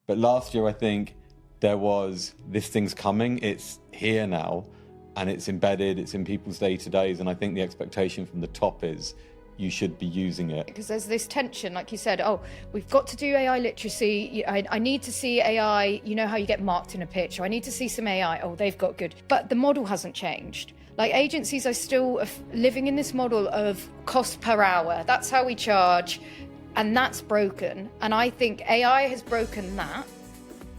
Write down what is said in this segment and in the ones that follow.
But last year, I think there was, this thing's coming, it's here now, and it's embedded, it's in people's day-to-days, and I think the expectation from the top is you should be using it. Because there's this tension, like you said, oh, we've got to do AI literacy, I need to see AI, you know how you get marked in a pitch, or I need to see some AI, oh, they've got good. But the model hasn't changed. Like, agencies are still living in this model of cost per hour. That's how we charge, and that's broken. And I think AI has broken that.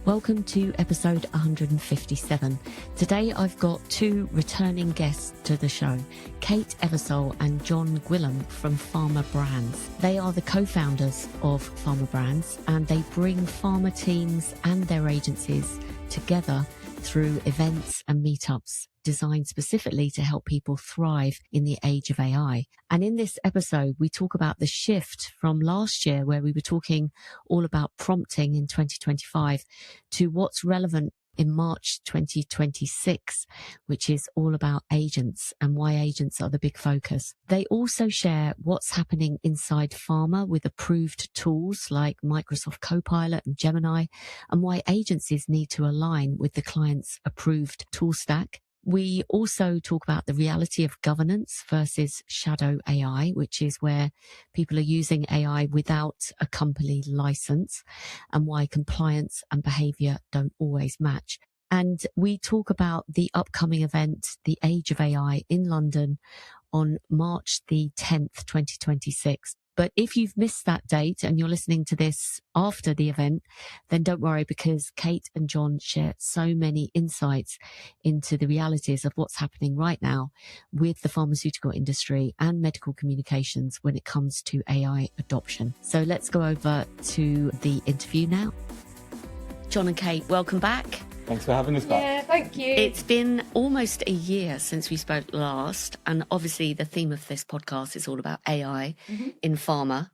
Welcome to episode 157. Today I've got two returning guests to the show, Kate Eversole and John Gwillim from PharmaBrands. They are the co-founders of PharmaBrands, and they bring pharma teams and their agencies together through events and meetups designed specifically to help people thrive in the age of AI. And in this episode, we talk about the shift from last year, where we were talking all about prompting in 2025, to what's relevant in March 2026, which is all about agents and why agents are the big focus. They also share what's happening inside pharma with approved tools like Microsoft Copilot and Gemini, and why agencies need to align with the client's approved tool stack. We also talk about the reality of governance versus shadow AI, which is where people are using AI without a company license, and why compliance and behavior don't always match. And we talk about the upcoming event, The Age of AI, in London on March the 10th, 2026. But if you've missed that date and you're listening to this after the event, then don't worry, because Kate and John share so many insights into the realities of what's happening right now with the pharmaceutical industry and medical communications when it comes to AI adoption. So let's go over to the interview now. John and Kate, welcome back. Thanks for having us back. Yeah, thank you. It's been almost a year since we spoke last, and obviously the theme of this podcast is all about AI in pharma,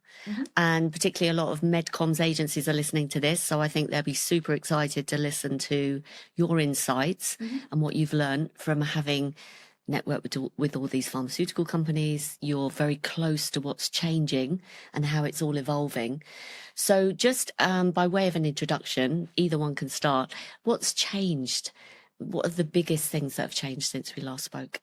and particularly a lot of medcomms agencies are listening to this, so I think they'll be super excited to listen to your insights and what you've learned from having networked with all these pharmaceutical companies. You're very close to what's changing and how it's all evolving. So just by way of an introduction, either one can start. What's changed? What are the biggest things that have changed since we last spoke?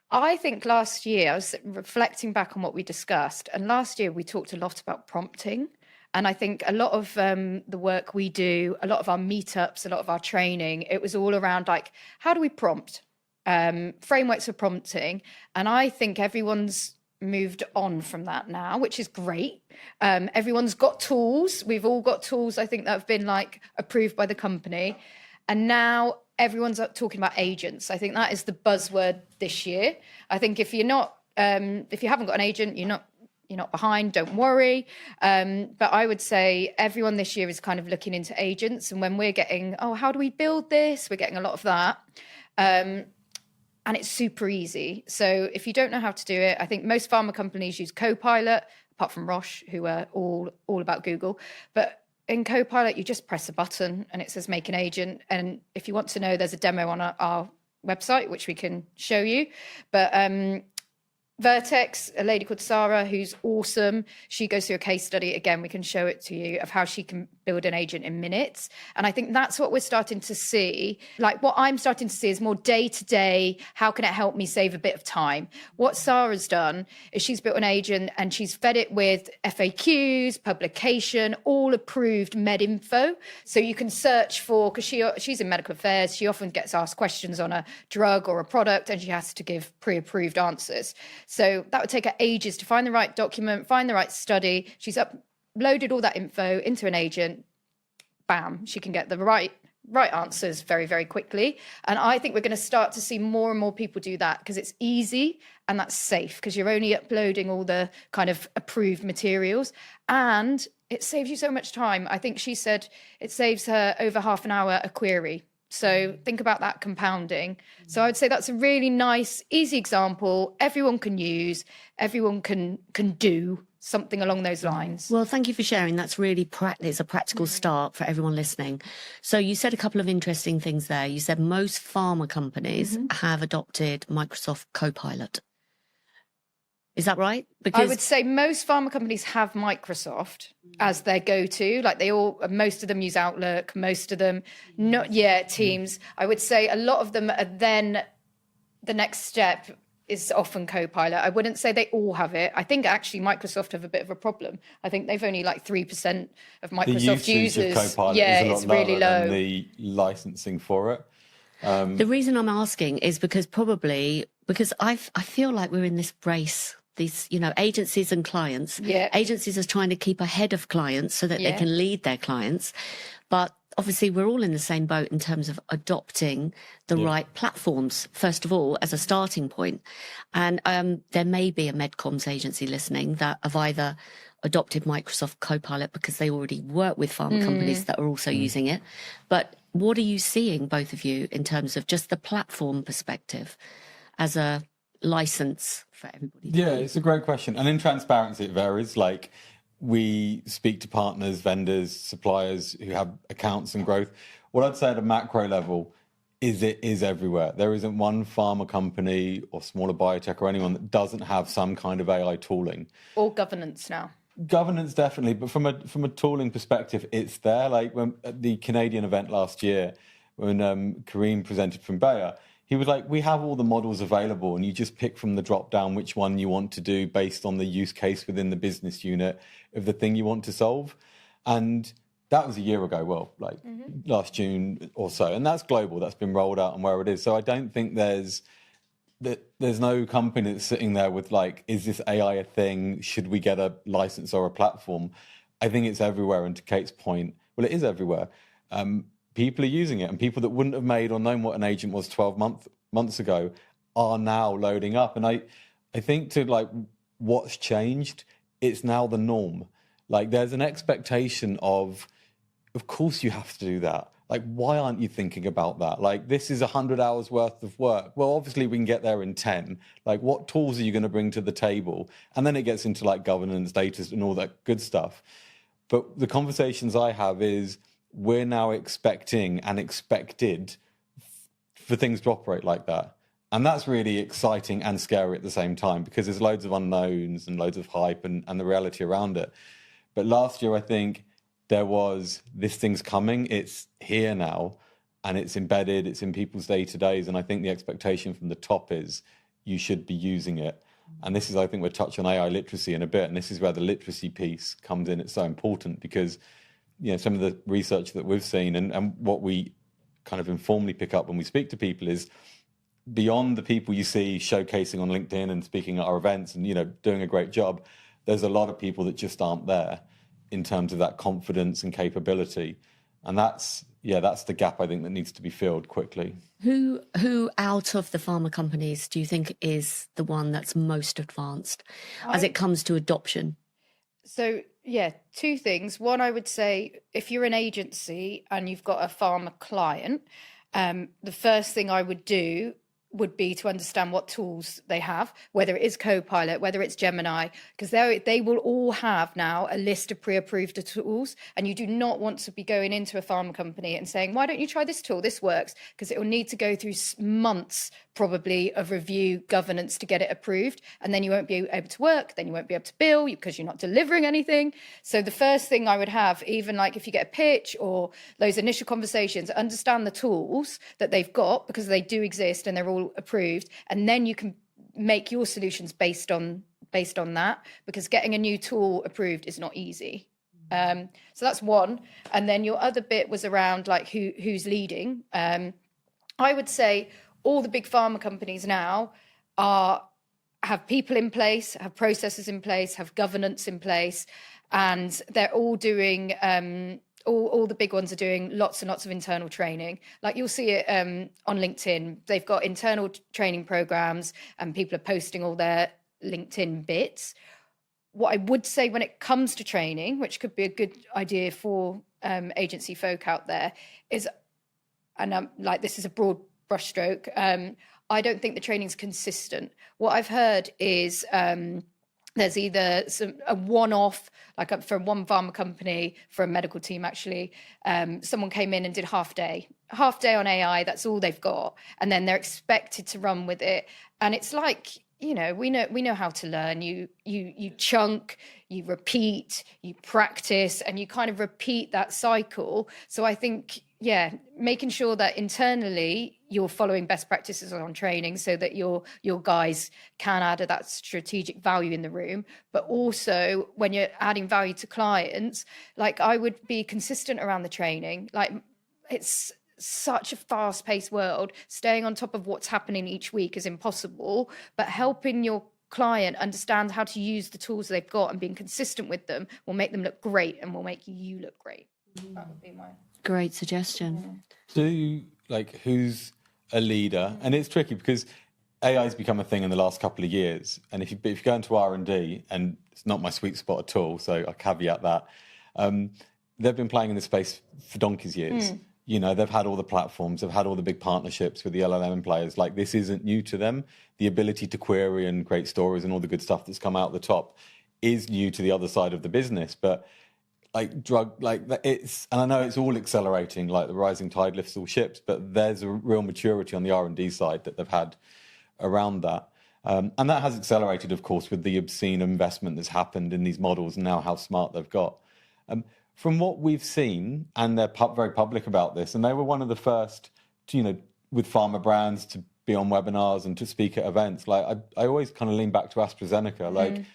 I think last year, I was reflecting back on what we discussed, and last year we talked a lot about prompting. And I think a lot of the work we do, a lot of our meetups, a lot of our training, it was all around, like, how do we prompt? Frameworks for prompting. And I think everyone's moved on from that now, which is great. Everyone's got tools. We've all got tools, I think, that have been like approved by the company. And now everyone's talking about agents. I think that is the buzzword this year. I think if you're not, if you haven't got an agent, you're not behind, don't worry. But I would say everyone this year is kind of looking into agents. And when we're getting, oh, how do we build this? We're getting a lot of that. And it's super easy. So if you don't know how to do it, I think most pharma companies use Copilot, apart from Roche, who are all about Google. But in Copilot, you just press a button and it says make an agent. And if you want to know, there's a demo on our website, which we can show you. But Vertex, a lady called Sarah, who's awesome. She goes through a case study. Again, we can show it to you of how she can build an agent in minutes. And I think that's what we're starting to see. Like, what I'm starting to see is more day-to-day, how can it help me save a bit of time? What Sarah's done is she's built an agent and she's fed it with FAQs, publication, all approved med info. So you can search for, because she's in medical affairs, she often gets asked questions on a drug or a product and she has to give pre-approved answers. So that would take her ages to find the right document, find the right study. She's uploaded all that info into an agent. Bam, she can get the right answers very, very quickly. And I think we're going to start to see more and more people do that because it's easy and that's safe because you're only uploading all the kind of approved materials and it saves you so much time. I think she said it saves her over half an hour a query. So think about that compounding. So I'd say that's a really nice, easy example. Everyone can use, everyone can do something along those lines. Well, thank you for sharing. That's really it's a practical start for everyone listening. So you said a couple of interesting things there. You said most pharma companies have adopted Microsoft Copilot. Is that right? I would say most pharma companies have Microsoft as their go-to. Like most of them use Outlook, most of them not yet Teams. I would say a lot of them are then the next step is often Copilot. I wouldn't say they all have it. I think actually Microsoft have a bit of a problem. I think they've only like 3% of Microsoft the users. Of Copilot yeah, is a lot it's really low. Than the licensing for it. The reason I'm asking is because I feel like we're in this race. These, agencies and clients. Yeah. Agencies are trying to keep ahead of clients so that they can lead their clients. But obviously, we're all in the same boat in terms of adopting the right platforms, first of all, as a starting point. And there may be a medcomms agency listening that have either adopted Microsoft Copilot because they already work with pharma companies that are also using it. But what are you seeing, both of you, in terms of just the platform perspective as a license for everybody? Yeah, it's a great question. And in transparency, it varies. Like, we speak to partners, vendors, suppliers who have accounts and growth. What I'd say at a macro level is it is everywhere. There isn't one pharma company or smaller biotech or anyone that doesn't have some kind of AI tooling. Or governance now. Governance, definitely. But from a tooling perspective, it's there. Like at the Canadian event last year, when Kareem presented from Bayer, he was like, we have all the models available and you just pick from the drop down which one you want to do based on the use case within the business unit of the thing you want to solve. And that was a year ago, last June or so. And that's global. That's been rolled out and where it is. So I don't think there's no company that's sitting there with like, is this AI a thing? Should we get a license or a platform? I think it's everywhere. And to Kate's point, well, it is everywhere. People are using it, and people that wouldn't have made or known what an agent was 12 months ago are now loading up. And I think to like what's changed, it's now the norm. Like there's an expectation of course you have to do that. Like, why aren't you thinking about that? Like, this is 100 hours worth of work. Well, obviously we can get there in 10. Like, what tools are you going to bring to the table? And then it gets into like governance, data and all that good stuff. But the conversations I have is, we're now expecting and expected for things to operate like that. And that's really exciting and scary at the same time, because there's loads of unknowns and loads of hype and the reality around it. But last year, I think there was, this thing's coming, it's here now, and it's embedded, it's in people's day-to-days. And I think the expectation from the top is you should be using it. And this is, I think we'll touch on AI literacy in a bit. And this is where the literacy piece comes in. It's so important because some of the research that we've seen and what we kind of informally pick up when we speak to people is, beyond the people you see showcasing on LinkedIn and speaking at our events and, doing a great job, there's a lot of people that just aren't there in terms of that confidence and capability. And that's the gap, I think, that needs to be filled quickly. Who out of the pharma companies do you think is the one that's most advanced as it comes to adoption? So, two things. One, I would say, if you're an agency and you've got a pharma client, the first thing I would do would be to understand what tools they have, whether it is Copilot, whether it's Gemini, because they will all have now a list of pre-approved tools, and you do not want to be going into a pharma company and saying, why don't you try this tool? This works, because it will need to go through months probably of review governance to get it approved, and then you won't be able to work, then you won't be able to bill because you're not delivering anything. So the first thing I would have, even like if you get a pitch or those initial conversations, understand the tools that they've got, because they do exist and they're all approved, and then you can make your solutions based on that, because getting a new tool approved is not easy. So that's one. And then your other bit was around like who's leading. I would say all the big pharma companies now have people in place, have processes in place, have governance in place, and they're all doing all the big ones are doing lots and lots of internal training. Like you'll see it on LinkedIn. They've got internal training programs and people are posting all their LinkedIn bits. What I would say when it comes to training, which could be a good idea for agency folk out there, is, and like this is a broad brushstroke, I don't think the training's consistent. What I've heard is there's either a one-off, like from one pharma company, for a medical team actually, someone came in and did half day on AI, that's all they've got. And then they're expected to run with it. And it's like, we know how to learn. You chunk, you repeat, you practice, and you kind of repeat that cycle. So I think, making sure that internally you're following best practices on training so that your guys can add that strategic value in the room. But also when you're adding value to clients, like I would be consistent around the training. Like it's such a fast-paced world. Staying on top of what's happening each week is impossible, but helping your client understand how to use the tools they've got and being consistent with them will make them look great and will make you look great. That would be mine. Great suggestion. Who's a leader? And it's tricky because AI has become a thing in the last couple of years, and if you go into R&D, and it's not my sweet spot at all, so I caveat that, they've been playing in this space for donkey's years. They've had all the platforms, they've had all the big partnerships with the LLM players. Like, this isn't new to them. The ability to query and create stories and all the good stuff that's come out the top is new to the other side of the business. But and I know it's all accelerating, like the rising tide lifts all ships, but there's a real maturity on the R&D side that they've had around that. And that has accelerated, of course, with the obscene investment that's happened in these models and now how smart they've got. From what we've seen, and they're very public about this, and they were one of the first, with PharmaBrands to be on webinars and to speak at events. Like, I always kind of lean back to AstraZeneca. Like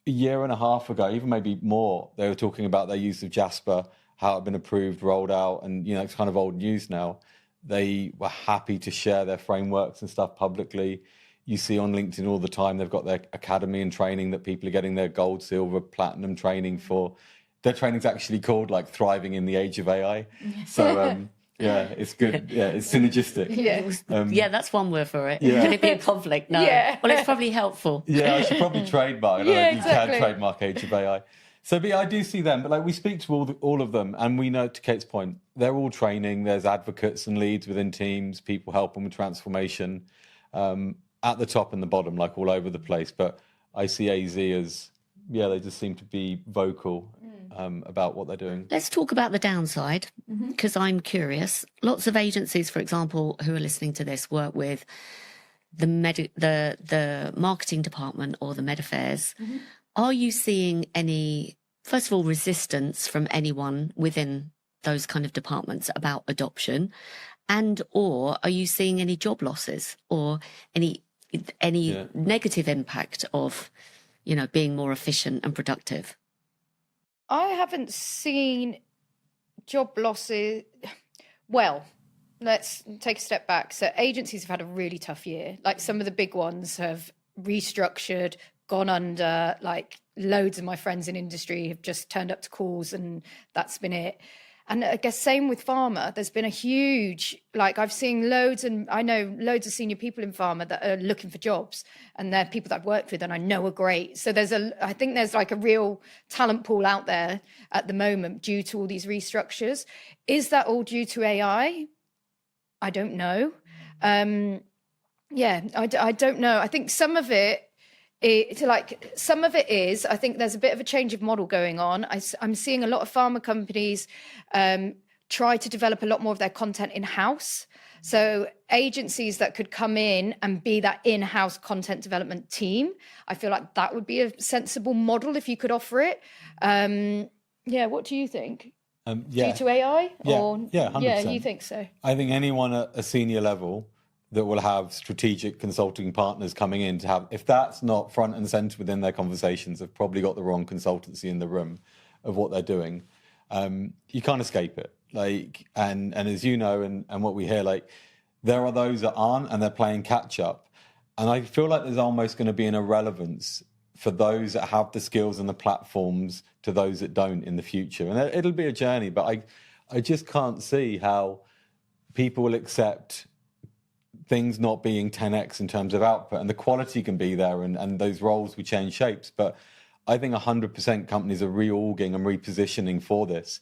a year and a half ago, even maybe more, they were talking about their use of Jasper, how it had been approved, rolled out, and it's kind of old news now. They were happy to share their frameworks and stuff publicly. You see on LinkedIn all the time, they've got their academy and training that people are getting their gold, silver, platinum training for. Their training's actually called Thriving in the Age of AI. So it's good. Yeah, it's synergistic. That's one word for it. Yeah. Can it be a conflict? No. Yeah. Well, it's probably helpful. Yeah, I should probably trademark. You can trademark Age of AI. So, but I do see them. But we speak to all of them, and we know, to Kate's point, they're all training. There's advocates and leads within teams, people helping with transformation, at the top and the bottom, all over the place. But I see AZ as they just seem to be vocal about what they're doing. Let's talk about the downside, because I'm curious. Lots of agencies, for example, who are listening to this work with the marketing department or the med affairs. Are you seeing any, first of all, resistance from anyone within those kind of departments about adoption? And or are you seeing any job losses or any negative impact of being more efficient and productive? I haven't seen job losses. Well, let's take a step back. So agencies have had a really tough year. Some of the big ones have restructured, gone under. Loads of my friends in industry have just turned up to calls and that's been it. And I guess same with pharma. There's been a huge, I've seen I know loads of senior people in pharma that are looking for jobs, and they're people that I've worked with and I know are great. So I think there's a real talent pool out there at the moment due to all these restructures. Is that all due to AI? I don't know. I don't know. I think some of it is, I think there's a bit of a change of model going on. I'm seeing a lot of pharma companies try to develop a lot more of their content in-house. So agencies that could come in and be that in-house content development team, I feel like that would be a sensible model if you could offer it. What do you think? Due to AI? Yeah, 100%. Yeah, you think so? I think anyone at a senior level that will have strategic consulting partners coming in to have, if that's not front and center within their conversations, they've probably got the wrong consultancy in the room of what they're doing. You can't escape it. And as you know, and what we hear, there are those that aren't and they're playing catch up. And I feel like there's almost going to be an irrelevance for those that have the skills and the platforms to those that don't in the future. And it'll be a journey, but I just can't see how people will accept things not being 10x in terms of output, and the quality can be there and those roles will change shapes. But I think 100% companies are reorging and repositioning for this.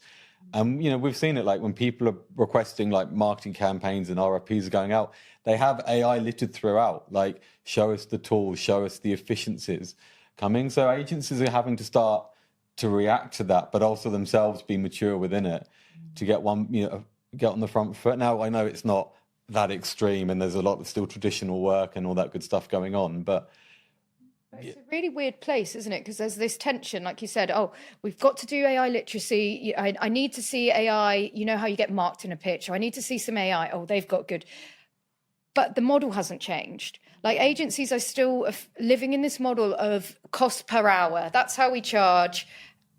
And, we've seen it when people are requesting marketing campaigns and RFPs are going out, they have AI littered throughout, show us the tools, show us the efficiencies coming. So agencies are having to start to react to that, but also themselves be mature within it to get on the front foot. Now, I know it's not that extreme, and there's a lot of still traditional work and all that good stuff going on. But it's a really weird place, isn't it? Because there's this tension, like you said, oh, we've got to do AI literacy. I need to see AI, you know how you get marked in a pitch. Or I need to see some AI. Oh, they've got good. But the model hasn't changed. Like agencies are still living in this model of cost per hour. That's how we charge.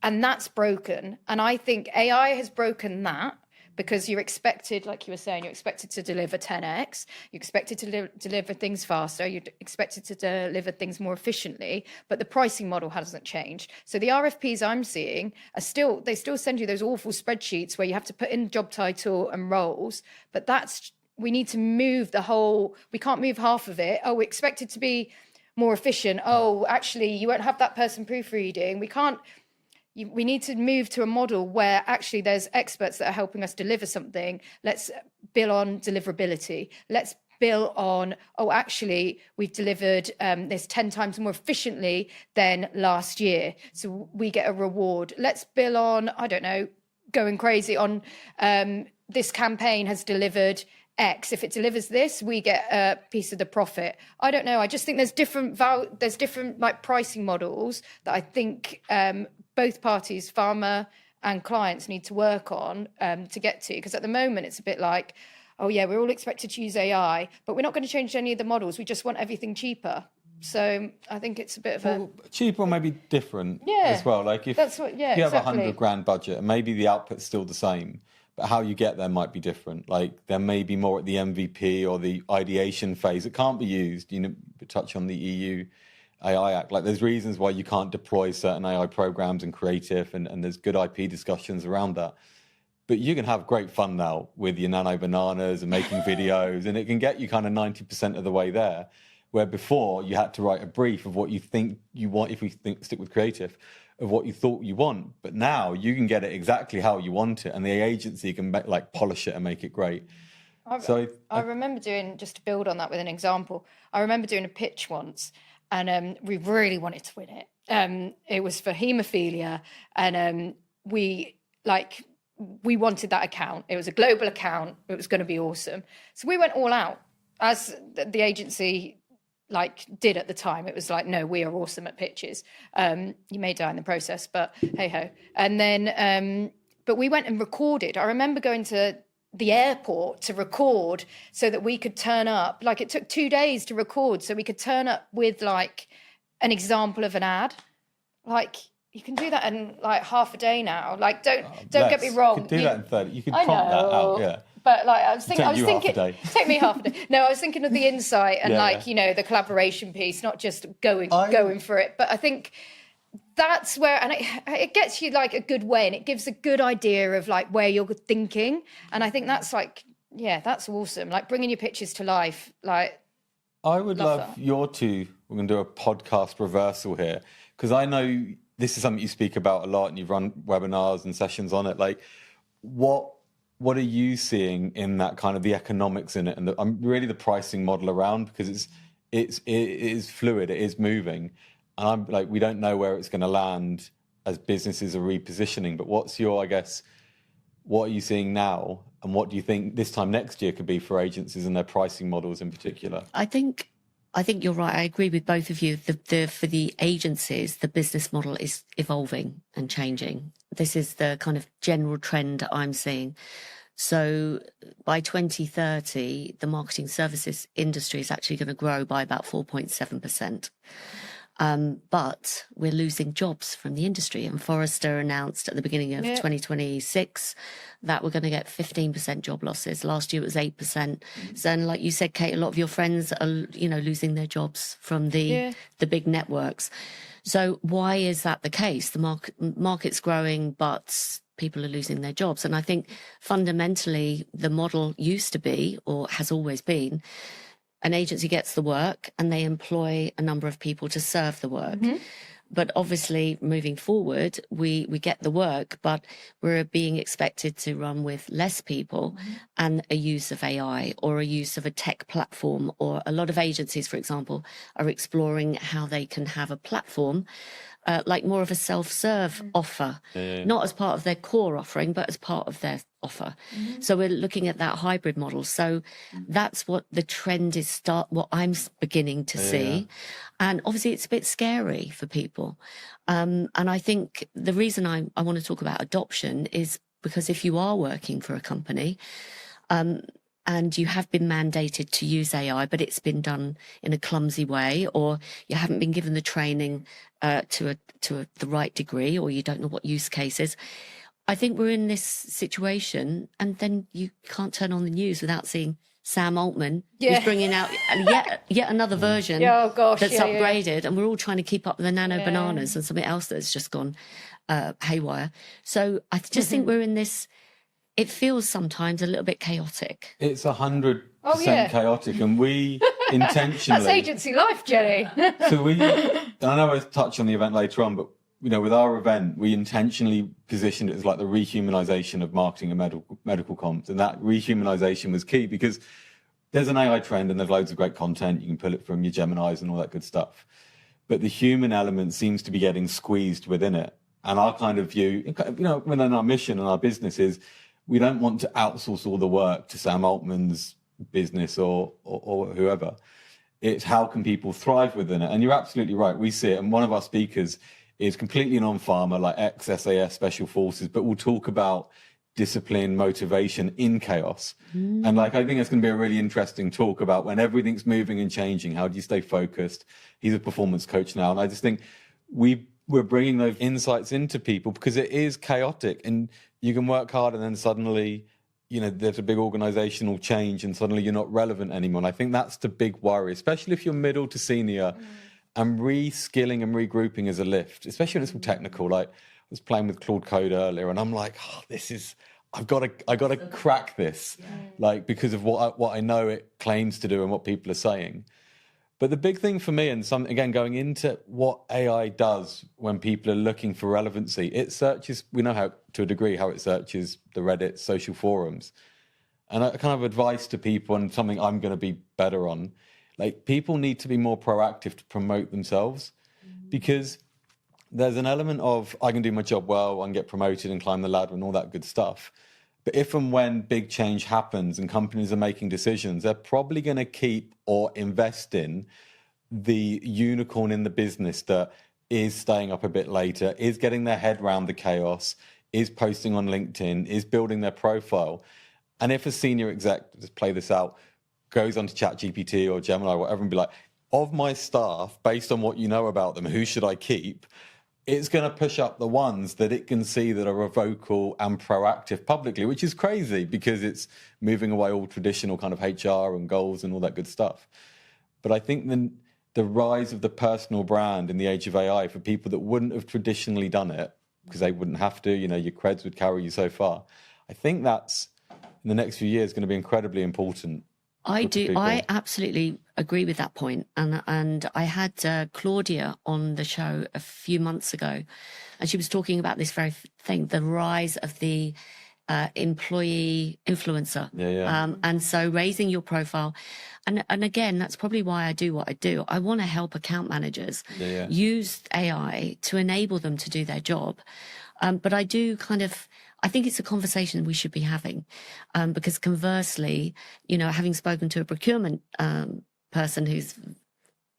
And that's broken. And I think AI has broken that. Because you're expected, like you were saying, you're expected to deliver 10x, you're expected to deliver things faster, you're expected to deliver things more efficiently, but the pricing model hasn't changed. So the RFPs I'm seeing are they still send you those awful spreadsheets where you have to put in job title and roles, but we need to move we can't move half of it. Oh, we're expected to be more efficient. Oh, actually, you won't have that person proofreading. We need to move to a model where actually there's experts that are helping us deliver something. Let's bill on deliverability. Let's bill on, actually, we've delivered this 10 times more efficiently than last year. So we get a reward. Let's bill on, I don't know, going crazy on this campaign has delivered X. If it delivers this, we get a piece of the profit. I don't know. I just think there's different like pricing models that I think both parties, pharma and clients, need to work on to get to. Because at the moment, it's a bit like, oh yeah, we're all expected to use AI, but we're not going to change any of the models. We just want everything cheaper. So I think it's a bit of cheaper or maybe different as well. Like if you have $100,000 budget and maybe the output's still the same, but how you get there might be different. Like there may be more at the MVP or the ideation phase. It can't be used. You know, touch on the EU AI Act. Like there's reasons why you can't deploy certain AI programs and creative, and there's good IP discussions around that. But you can have great fun now with your nano bananas and making videos, and it can get you kind of 90% of the way there. Where before you had to write a brief of what you think you want, if we stick with creative, of what you thought you want. But now you can get it exactly how you want it, and the agency can polish it and make it great. I remember just to build on that with an example, I remember doing a pitch once, and we really wanted to win it. It was for haemophilia, and we wanted that account. It was a global account. It was going to be awesome. So we went all out, as the agency did at the time. It was like, no, we are awesome at pitches. You may die in the process, but hey ho. And then, but we went and recorded. I remember going to the airport to record so that we could turn up. It took 2 days to record so we could turn up with an example of an ad. You can do that in half a day now. Don't get me wrong. You could do that in 30. You could prompt that out, yeah. But I was thinking, take me half a day. No, I was thinking of the insight and the collaboration piece, not just going for it. But I think that's where, and it gets you a good way, and it gives a good idea of where you're thinking. And I think that's that's awesome. Bringing your pitches to life. I would love your two. We're going to do a podcast reversal here, because I know this is something you speak about a lot, and you've run webinars and sessions on it. What are you seeing in that kind of the economics in it, and really the pricing model around, because it is fluid, it is moving, and we don't know where it's going to land as businesses are repositioning. But what are you seeing now, and what do you think this time next year could be for agencies and their pricing models in particular? I think you're right. I agree with both of you. For the agencies, the business model is evolving and changing. This is the kind of general trend I'm seeing. So by 2030, the marketing services industry is actually going to grow by about 4.7%. But we're losing jobs from the industry. And Forrester announced at the beginning of 2026 that we're going to get 15% job losses. Last year it was 8%. So, and like you said, Kate, a lot of your friends are, losing their jobs from the big networks. So why is that the case? The market's growing, but people are losing their jobs. And I think fundamentally the model used to be, or has always been, an agency gets the work and they employ a number of people to serve the work. Mm-hmm. But obviously moving forward, we get the work, but we're being expected to run with less people and a use of AI or a use of a tech platform. Or a lot of agencies, for example, are exploring how they can have a platform like more of a self-serve offer, not as part of their core offering, but as part of their offer. So we're looking at that hybrid model. So that's what the trend is, what I'm beginning to see. And obviously it's a bit scary for people. And I think the reason I want to talk about adoption is because if you are working for a company, and you have been mandated to use AI, but it's been done in a clumsy way, or you haven't been given the training to the right degree, or you don't know what use cases. I think we're in this situation, and then you can't turn on the news without seeing Sam Altman who's bringing out yet another version that's upgraded, and we're all trying to keep up with the nano bananas and something else that's just gone haywire. So I just think we're in this. It feels sometimes a little bit chaotic. It's 100% chaotic, and we intentionally... That's agency life, Jenny. So I know I'll touch on the event later on, but with our event, we intentionally positioned it as like the rehumanization of marketing and medical comms, and that rehumanization was key because there's an AI trend and there's loads of great content. You can pull it from your Geminis and all that good stuff, but the human element seems to be getting squeezed within it. And our kind of view, within our mission and our business is, we don't want to outsource all the work to Sam Altman's business or whoever. It's how can people thrive within it? And you're absolutely right. We see it. And one of our speakers is completely non-pharma, like ex-SAS Special Forces, but we'll talk about discipline, motivation in chaos. And I think it's going to be a really interesting talk about when everything's moving and changing, how do you stay focused? He's a performance coach now. And I just think we're bringing those insights into people because it is chaotic, and you can work hard and then suddenly, there's a big organizational change and suddenly you're not relevant anymore. And I think that's the big worry, especially if you're middle to senior, and reskilling and regrouping is a lift, especially when it's all technical. Like I was playing with Claude Code earlier and I'm like, I got to crack this, because of what I know it claims to do and what people are saying. But the big thing for me, and again, going into what AI does when people are looking for relevancy, it searches, we know how, to a degree, how it searches the Reddit social forums. And a kind of advice to people, and something I'm going to be better on, people need to be more proactive to promote themselves, because there's an element of, I can do my job well, I can get promoted and climb the ladder and all that good stuff. But if and when big change happens and companies are making decisions, they're probably going to keep or invest in the unicorn in the business that is staying up a bit later, is getting their head around the chaos, is posting on LinkedIn, is building their profile. And if a senior exec, just play this out, goes onto ChatGPT or Gemini or whatever and be like, of my staff, based on what you know about them, who should I keep? It's going to push up the ones that it can see that are vocal and proactive publicly, which is crazy because it's moving away all traditional kind of HR and goals and all that good stuff. But I think the rise of the personal brand in the age of AI for people that wouldn't have traditionally done it because they wouldn't have to, your creds would carry you so far. I think that's, in the next few years, going to be incredibly important. I absolutely agree with that point. And I had Claudia on the show a few months ago, and she was talking about this very thing, the rise of the employee influencer. And so raising your profile. And again, that's probably why I do what I do. I want to help account managers use AI to enable them to do their job. But I think it's a conversation we should be having, because conversely, having spoken to a procurement person who's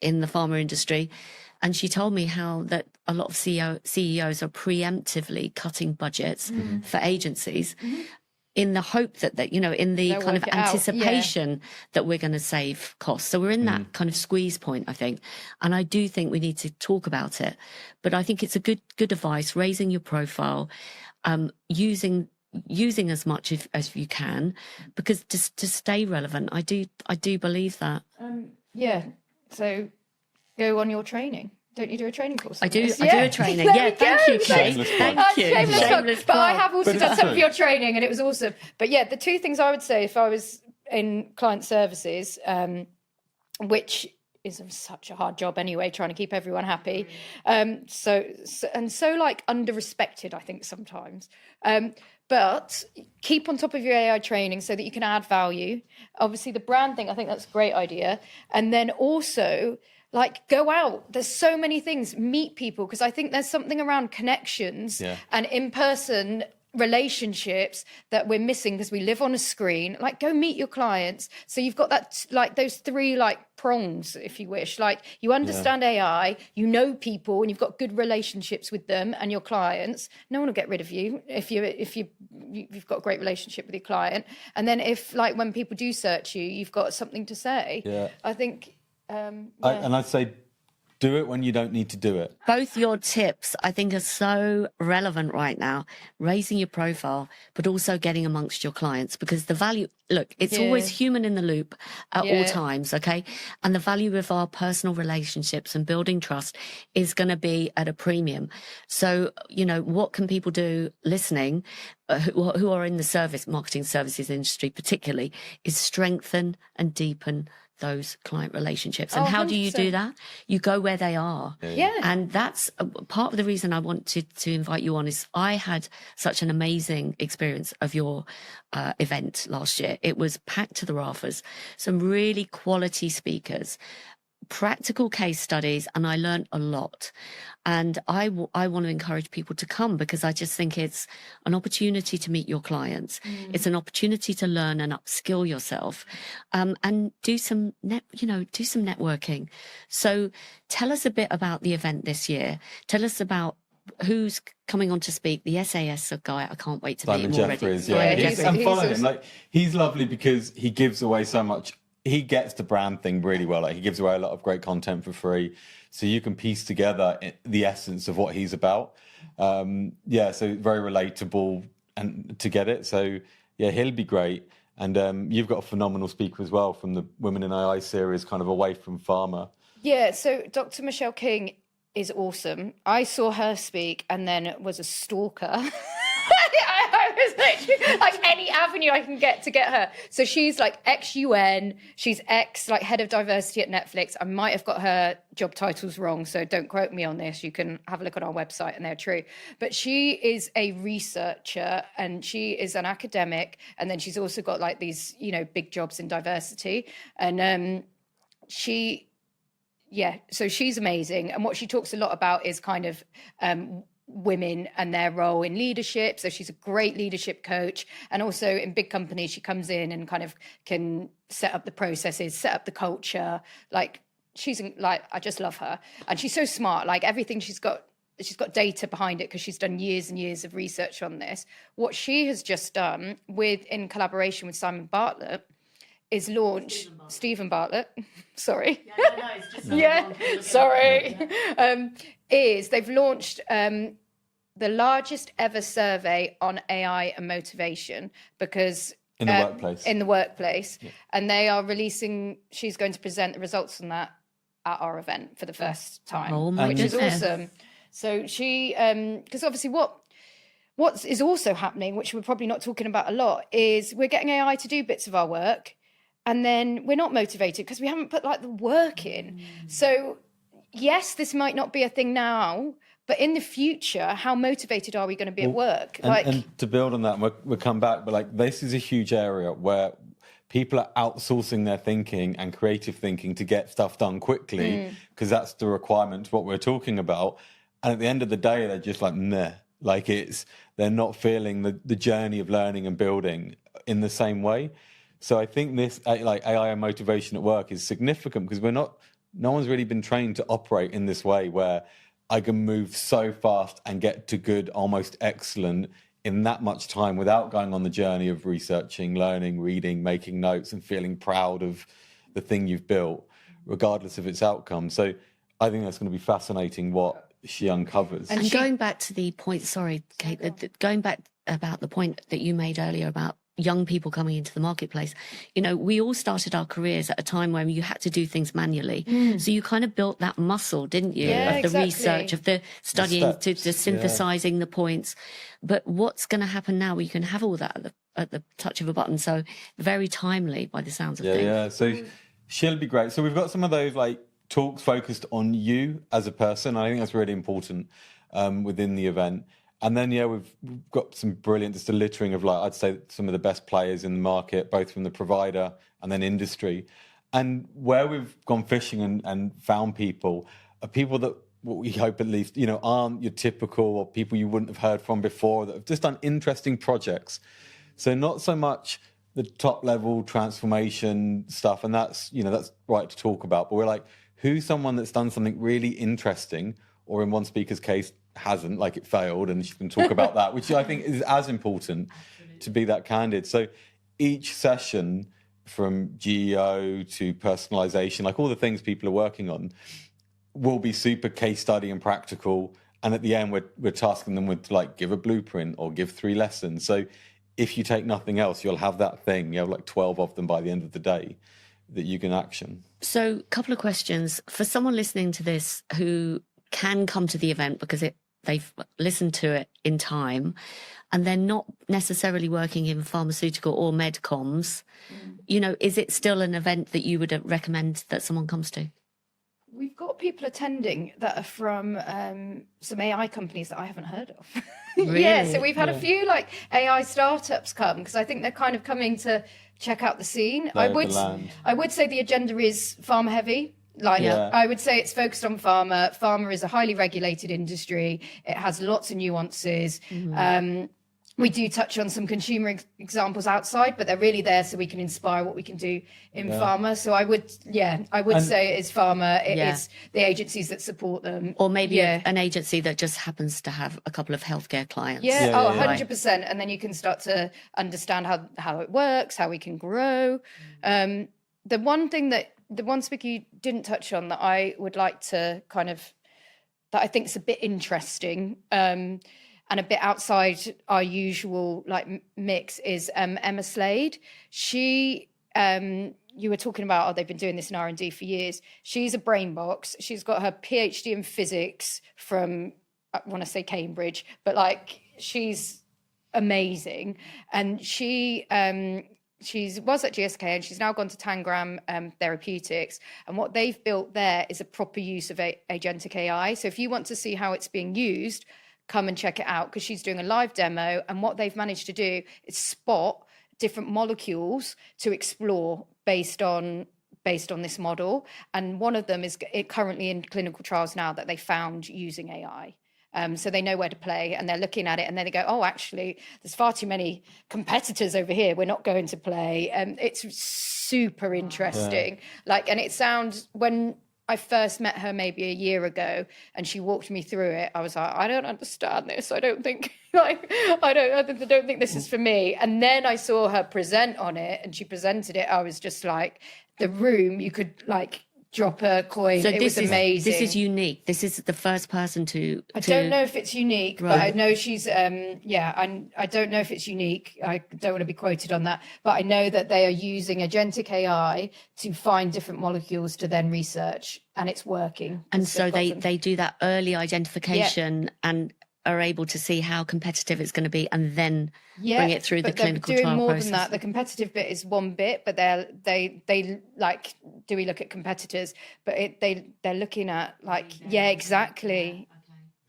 in the pharma industry, and she told me how that a lot of CEOs are preemptively cutting budgets for agencies in the hope that in the kind of anticipation that we're going to save costs. So we're in that kind of squeeze point, I think. And I do think we need to talk about it. But I think it's a good advice, raising your profile, using as much as you can, because to stay relevant. I do believe that. So go on your training. Don't you do a training course? I do a training. Thank you, Kate. Thank you. Shameless plug. But I have also done some of your training and it was awesome. But the two things I would say if I was in client services, which is such a hard job anyway, trying to keep everyone happy. So under-respected, I think, sometimes. But keep on top of your AI training so that you can add value. Obviously, the brand thing, I think that's a great idea. And then also like, go out. There's so many things. Meet people, because I think there's something around connections and in-person relationships that we're missing because we live on a screen. Like, go meet your clients. So you've got that, like, those three, like, prongs, if you wish. Like, you understand AI, you know people, and you've got good relationships with them and your clients. No one will get rid of you if you've got a great relationship with your client. And then if, like, when people do search you, you've got something to say. I think and I'd say do it when you don't need to do it. Both your tips, I think, are so relevant right now. Raising your profile, but also getting amongst your clients, because the value, look, it's always human in the loop at all times, okay? And the value of our personal relationships and building trust is going to be at a premium. So, you know, what can people do listening, who are in the marketing services industry particularly, is strengthen and deepen those client relationships. And how do you do that? You go where they are. And that's part of the reason I wanted to invite you on. Is I had such an amazing experience of your event last year. It was packed to the rafters, some really quality speakers, practical case studies, and I learned a lot. And I want to encourage people to come, because I just think it's an opportunity to meet your clients. It's an opportunity to learn and upskill yourself, and do some networking. So tell us a bit about the event this year. Tell us about who's coming on to speak. The SAS guy, I can't wait to meet him already. I'm following him. Like, he's lovely because he gives away so much. He gets the brand thing really well. Like, he gives away a lot of great content for free, so you can piece together the essence of what he's about. So very relatable and to get it. So yeah, he'll be great. And you've got a phenomenal speaker as well from the Women in AI series, kind of away from pharma. Yeah, so Dr. Michelle King is awesome. I saw her speak and then was a stalker. I was literally like, any avenue I can get to get her. So she's like ex-UN, she's like head of diversity at Netflix. I might have got her job titles wrong, so don't quote me on this. You can have a look on our website and they're true. But she is a researcher and she is an academic. And then she's also got like these, you know, big jobs in diversity. And so she's amazing. And what she talks a lot about is kind of women and their role in leadership. So she's a great leadership coach. And also in big companies, she comes in and kind of can set up the processes, set up the culture. Like, I just love her. And she's so smart. Like, everything she's got data behind it, because she's done years and years of research on this. What she has just done in collaboration with Simon Bartlett is launch Stephen Bartlett. Sorry. They've launched the largest ever survey on AI and motivation, because in the workplace. And they are releasing. She's going to present the results on that at our event for the first time, which is awesome. So she, because obviously what is also happening, which we're probably not talking about a lot, is we're getting AI to do bits of our work. And then we're not motivated because we haven't put like the work in. So yes, this might not be a thing now, but in the future, how motivated are we going to be at work? And to build on that, we'll come back, but like, this is a huge area where people are outsourcing their thinking and creative thinking to get stuff done quickly, because that's the requirement, what we're talking about. And at the end of the day, they're just like, meh. Like, they're not feeling the journey of learning and building in the same way. So I think this, like, AI and motivation at work is significant, because no one's really been trained to operate in this way, where I can move so fast and get to good, almost excellent in that much time without going on the journey of researching, learning, reading, making notes, and feeling proud of the thing you've built, regardless of its outcome. So I think that's going to be fascinating what she uncovers. And going back to the point, sorry, Kate, going back about the point that you made earlier about young people coming into the marketplace, you know, we all started our careers at a time when you had to do things manually. So you kind of built that muscle, didn't you? Of the research, of the studying, to synthesizing the points. But what's going to happen now? We can have all that at the touch of a button. So very timely by the sounds of things. Yeah. So she'll be great. So we've got some of those like talks focused on you as a person. I think that's really important within the event. And then, we've got some brilliant, just a littering of, like, I'd say some of the best players in the market, both from the provider and then industry. And where we've gone fishing and found people are people that, what we hope at least, aren't your typical or people you wouldn't have heard from before, that have just done interesting projects. So not so much the top level transformation stuff, and that's right to talk about, but we're like, who's someone that's done something really interesting, or in one speaker's case hasn't, like it failed, and she can talk about that, which I think is as important. Absolutely. To be that candid. So each session, from GEO to personalization, like all the things people are working on, will be super case study and practical. And at the end, we're tasking them with like give a blueprint or give 3 lessons. So if you take nothing else, you'll have that thing. You have like 12 of them by the end of the day that you can action. So a couple of questions for someone listening to this who can come to the event because they've listened to it in time, and they're not necessarily working in pharmaceutical or medcomms. Is it still an event that you would recommend that someone comes to? We've got people attending that are from some AI companies that I haven't heard of. Really? Yeah, so we've had a few like AI startups come, because I think they're kind of coming to check out the scene. I would say the agenda is pharma heavy. I would say it's focused on pharma. Pharma is a highly regulated industry. It has lots of nuances. We do touch on some consumer examples outside, but they're really there so we can inspire what we can do in pharma. So I would say it's pharma. It's the agencies that support them. Or maybe an agency that just happens to have a couple of healthcare clients. 100%. And then you can start to understand how it works, how we can grow. The one speaker you didn't touch on that I would like to that I think is a bit interesting, and a bit outside our usual mix, is Emma Slade. She, you were talking about, they've been doing this in R&D for years. She's a brain box. She's got her PhD in physics from, I want to say Cambridge, but she's amazing. And she was at GSK, and she's now gone to Tangram Therapeutics. And what they've built there is a proper use of agentic AI. So if you want to see how it's being used, come and check it out, because she's doing a live demo. And what they've managed to do is spot different molecules to explore based on this model. And one of them is currently in clinical trials now that they found using AI. So they know where to play, and they're looking at it, and then they go, oh, actually, there's far too many competitors over here. We're not going to play. It's super interesting. And it sounds, when I first met her maybe a year ago and she walked me through it, I was like, I don't understand this. I don't think I don't think this is for me. And then I saw her present on it, and she presented it. I was just like, the room, you could drop a coin. So it was amazing. This is unique. This is the first person to... I don't know if it's unique, but I know she's... I don't know if it's unique. I don't want to be quoted on that. But I know that they are using agentic AI to find different molecules to then research, and it's working. And so they do that early identification and are able to see how competitive it's going to be, and then bring it through the clinical trial process. But they're doing more than that. The competitive bit is one bit, but they do we look at competitors? But they're looking at exactly.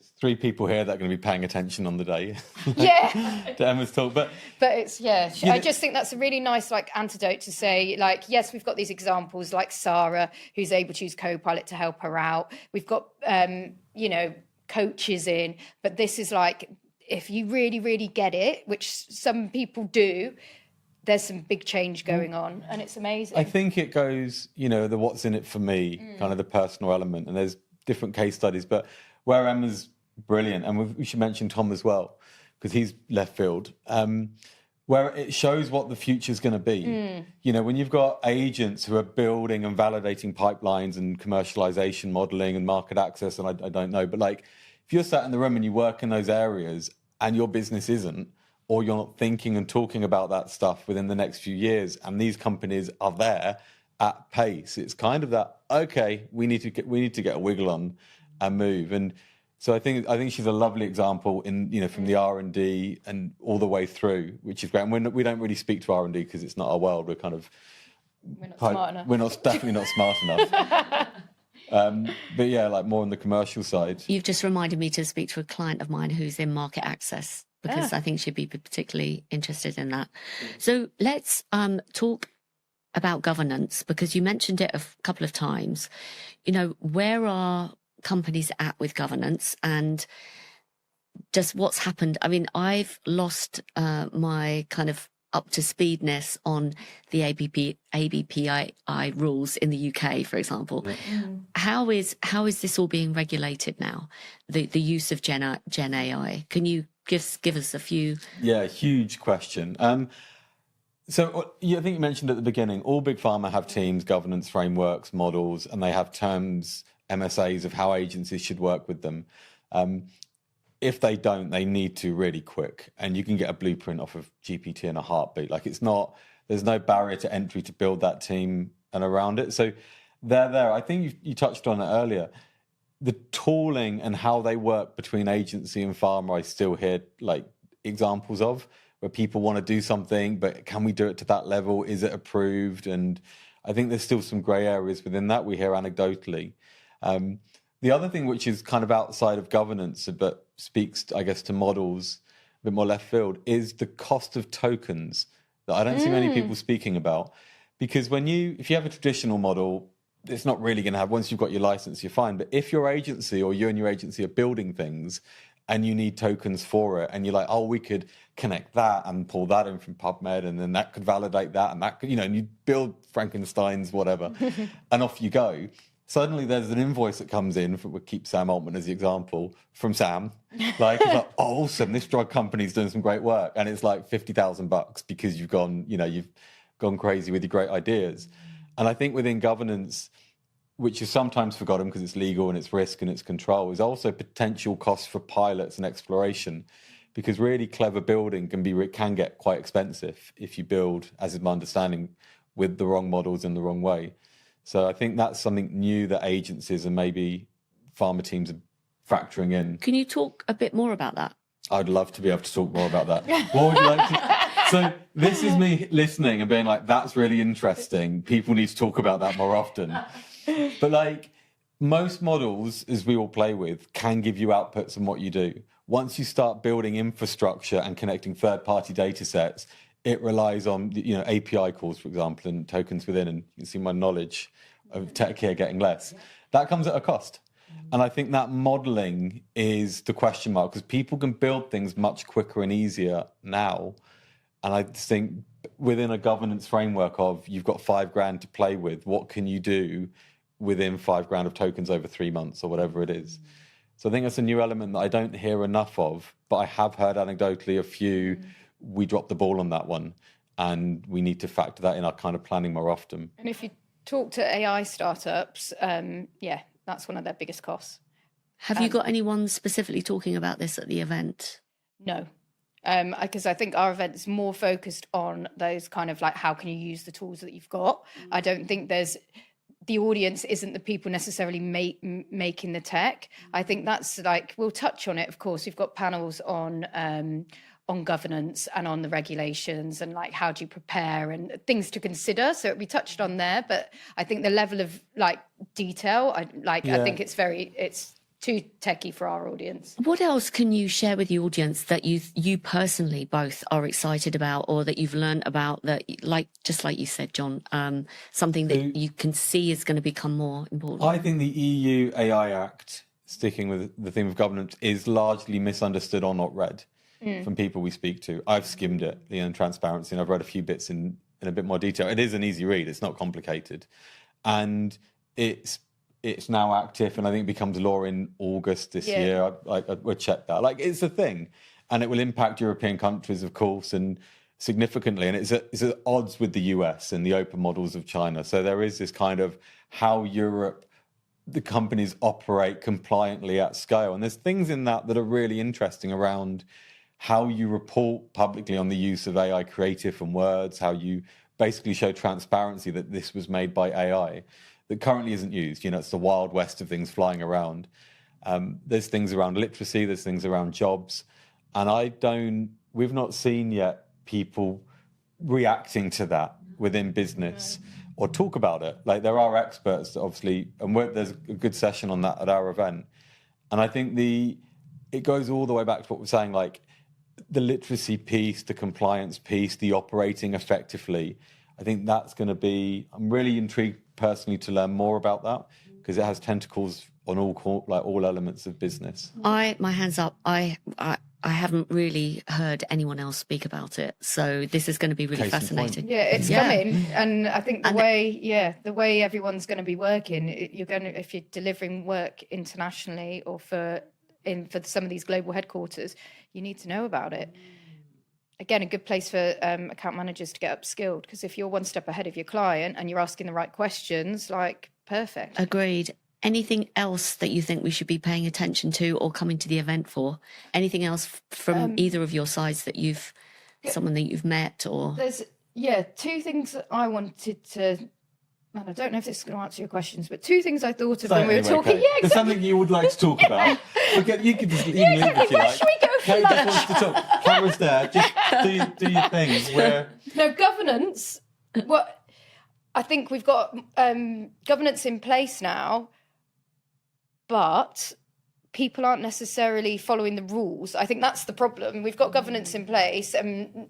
There's 3 people here that are going to be paying attention on the day. To Emma's talk, but it's I just think that's a really nice antidote to say yes, we've got these examples like Sarah, who's able to use Copilot to help her out. We've got coaches in, but this is if you really, really get it, which some people do, there's some big change going on, and it's amazing. I think it goes, the what's in it for me, kind of the personal element, and there's different case studies, but where Emma's brilliant, and we should mention Tom as well, because he's left field, where it shows what the future's going to be. When you've got agents who are building and validating pipelines and commercialization modeling and market access, and I don't know, but if you're sat in the room and you work in those areas and your business isn't, or you're not thinking and talking about that stuff within the next few years, and these companies are there at pace, it's kind of that, okay, we need to get a wiggle on and move. And so I think she's a lovely example in from the R&D and all the way through, which is great. And we don't really speak to R&D because it's not our world. We're kind of smart enough. We're definitely not smart enough. But more on the commercial side. You've just reminded me to speak to a client of mine who's in market access, because I think she'd be particularly interested in that. So let's talk about governance, because you mentioned it a couple of times. You know, where are companies at with governance, and just what's happened? I mean, I've lost my kind of up to speedness on the ABPI rules in the UK, for example. How is this all being regulated now? The use of Gen AI. Can you give us a few? Yeah, huge question. So I think you mentioned at the beginning, all big pharma have teams, governance frameworks, models, and they have terms, MSAs of how agencies should work with them. If they don't, they need to really quick. And you can get a blueprint off of GPT in a heartbeat. Like there's no barrier to entry to build that team and around it. So they're there. I think you touched on it earlier. The tooling and how they work between agency and pharma, I still hear like examples of where people want to do something, but can we do it to that level? Is it approved? And I think there's still some grey areas within that we hear anecdotally. The other thing, which is kind of outside of governance, but speaks, I guess, to models a bit more left field, is the cost of tokens that I don't see many people speaking about. Because if you have a traditional model, it's not really going to have, once you've got your license, you're fine. But if your agency or you and your agency are building things and you need tokens for it, and you're like, oh, we could connect that and pull that in from PubMed, and then that could validate that, and that could, and you build Frankenstein's, whatever, and off you go. Suddenly there's an invoice that comes in, we'll keep Sam Altman as the example, from Sam. Like, it's like, oh, awesome, this drug company's doing some great work. And it's like $50,000 because you've gone crazy with your great ideas. And I think within governance, which is sometimes forgotten because it's legal and it's risk and it's control, is also potential costs for pilots and exploration. Because really clever building can get quite expensive if you build, as is my understanding, with the wrong models in the wrong way. So I think that's something new that agencies and maybe pharma teams are factoring in. Can you talk a bit more about that? I'd love to be able to talk more about that. What would you like to... So this is me listening and being like, that's really interesting. People need to talk about that more often. But like most models, as we all play with, can give you outputs on what you do. Once you start building infrastructure and connecting third-party data sets, it relies on API calls, for example, and tokens within, and you can see my knowledge of tech here getting less. That comes at a cost. And I think that modeling is the question mark, because people can build things much quicker and easier now. And I think within a governance framework of you've got $5,000 to play with, what can you do within $5,000 of tokens over 3 months or whatever it is? So I think that's a new element that I don't hear enough of, but I have heard anecdotally a few. We dropped the ball on that one, and we need to factor that in our kind of planning more often. And if you talk to AI startups, that's one of their biggest costs. Have you got anyone specifically talking about this at the event? No, because I think our event is more focused on those kind of like, how can you use the tools that you've got? I don't think the audience isn't the people necessarily making the tech. I think that's like, we'll touch on it, of course. We've got panels on governance and on the regulations and like how do you prepare and things to consider. So it'll be touched on there, but I think the level of like detail, I think it's too techie for our audience. What else can you share with the audience that you personally both are excited about, or that you've learned about, that just like you said, John, something that you can see is going to become more important? I think the EU AI Act, sticking with the theme of governance, is largely misunderstood or not read. From people we speak to. I've skimmed it, in transparency, and I've read a few bits in a bit more detail. It is an easy read. It's not complicated. And it's now active, and I think it becomes law in August this year. We'll check that. Like, it's a thing. And it will impact European countries, of course, and significantly. And it's at odds with the US and the open models of China. So there is this kind of how Europe, the companies operate compliantly at scale. And there's things in that are really interesting around how you report publicly on the use of AI creative and words, how you basically show transparency that this was made by AI that currently isn't used. It's the wild west of things flying around. There's things around literacy, there's things around jobs. And we've not seen yet people reacting to that within business or talk about it. Like, there are experts, obviously, and there's a good session on that at our event. And I think it goes all the way back to what we're saying, like, the literacy piece, the compliance piece, the operating effectively. I think that's going to be, I'm really intrigued personally to learn more about that, because it has tentacles on all elements of business. My hands up. I haven't really heard anyone else speak about it, so this is going to be really fascinating. Yeah, it's coming, and I think the way everyone's going to be working, if you're delivering work internationally or for some of these global headquarters, you need to know about it. Again, a good place for account managers to get upskilled, because if you're one step ahead of your client and you're asking the right questions, like, perfect. Agreed. Anything else that you think we should be paying attention to or coming to the event for? Anything else from either of your sides that someone that you've met or? There's, two things that I wanted to, and I don't know if this is going to answer your questions, but two things I thought of when we were talking. Kate. Yeah, exactly. There's something you would like to talk about. Okay, you can leave if you like. Should we go for Kate lunch? just wants to talk. Camera's there. Just do your thing. No, governance. I think we've got governance in place now, but people aren't necessarily following the rules. I think that's the problem. We've got governance in place, and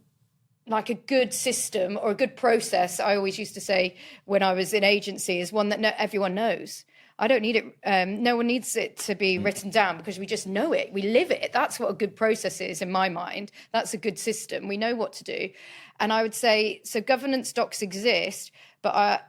like a good system or a good process, I always used to say when I was in agency, is one that everyone knows. I don't need it. No one needs it to be written down, because we just know it. We live it. That's what a good process is in my mind. That's a good system. We know what to do. And I would say, so governance docs exist, but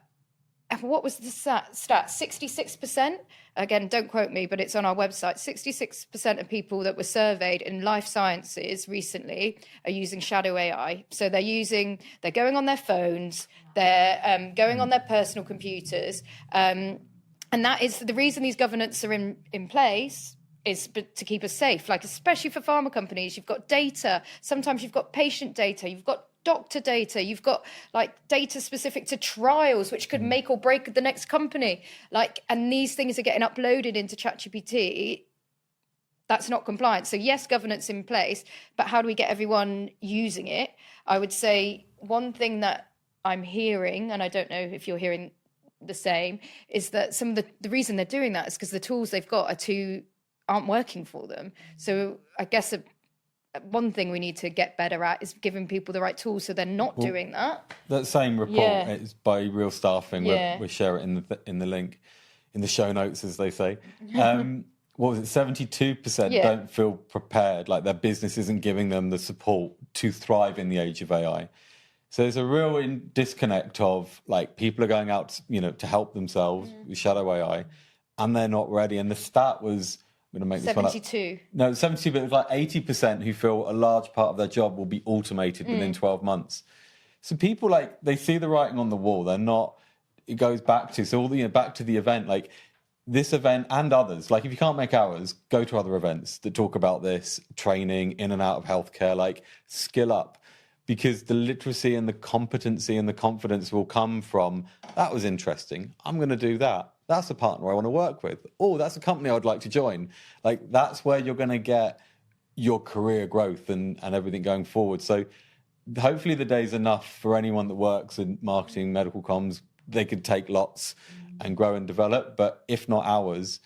what was the stat? 66%? Again, don't quote me, but it's on our website. 66% of people that were surveyed in life sciences recently are using shadow AI. So they're going on their phones, they're going on their personal computers, and that is the reason these governance are in place, is to keep us safe. Like, especially for pharma companies, you've got data. Sometimes you've got patient data, you've got doctor data, you've got like data specific to trials, which could make or break the next company. And these things are getting uploaded into ChatGPT. That's not compliant. So yes, governance in place, but how do we get everyone using it? I would say one thing that I'm hearing, and I don't know if you're hearing the same, is that some of the reason they're doing that is because the tools they've got aren't working for them. So I guess one thing we need to get better at is giving people the right tools so they're not doing that. That same report is by Real Staffing. We'll share it in the link, in the show notes, as they say. What was it? 72% don't feel prepared, like their business isn't giving them the support to thrive in the age of AI. So there's a real disconnect of, like, people are going out, to help themselves with shadow AI, and they're not ready. And the stat was, I'm going to make this 72. One up. No, 72, but it was like 80% who feel a large part of their job will be automated within 12 months. So people, like, they see the writing on the wall. They're not, it goes back to, so all the, back to the event, like this event and others. Like, if you can't make ours, go to other events that talk about this, training in and out of healthcare, like, skill up. Because the literacy and the competency and the confidence will come from, that was interesting, I'm going to do that. That's a partner I want to work with. Oh, that's a company I would like to join. Like, that's where you're going to get your career growth and everything going forward. So hopefully the day's enough for anyone that works in marketing, medical comms. They could take lots and grow and develop. But if not ours,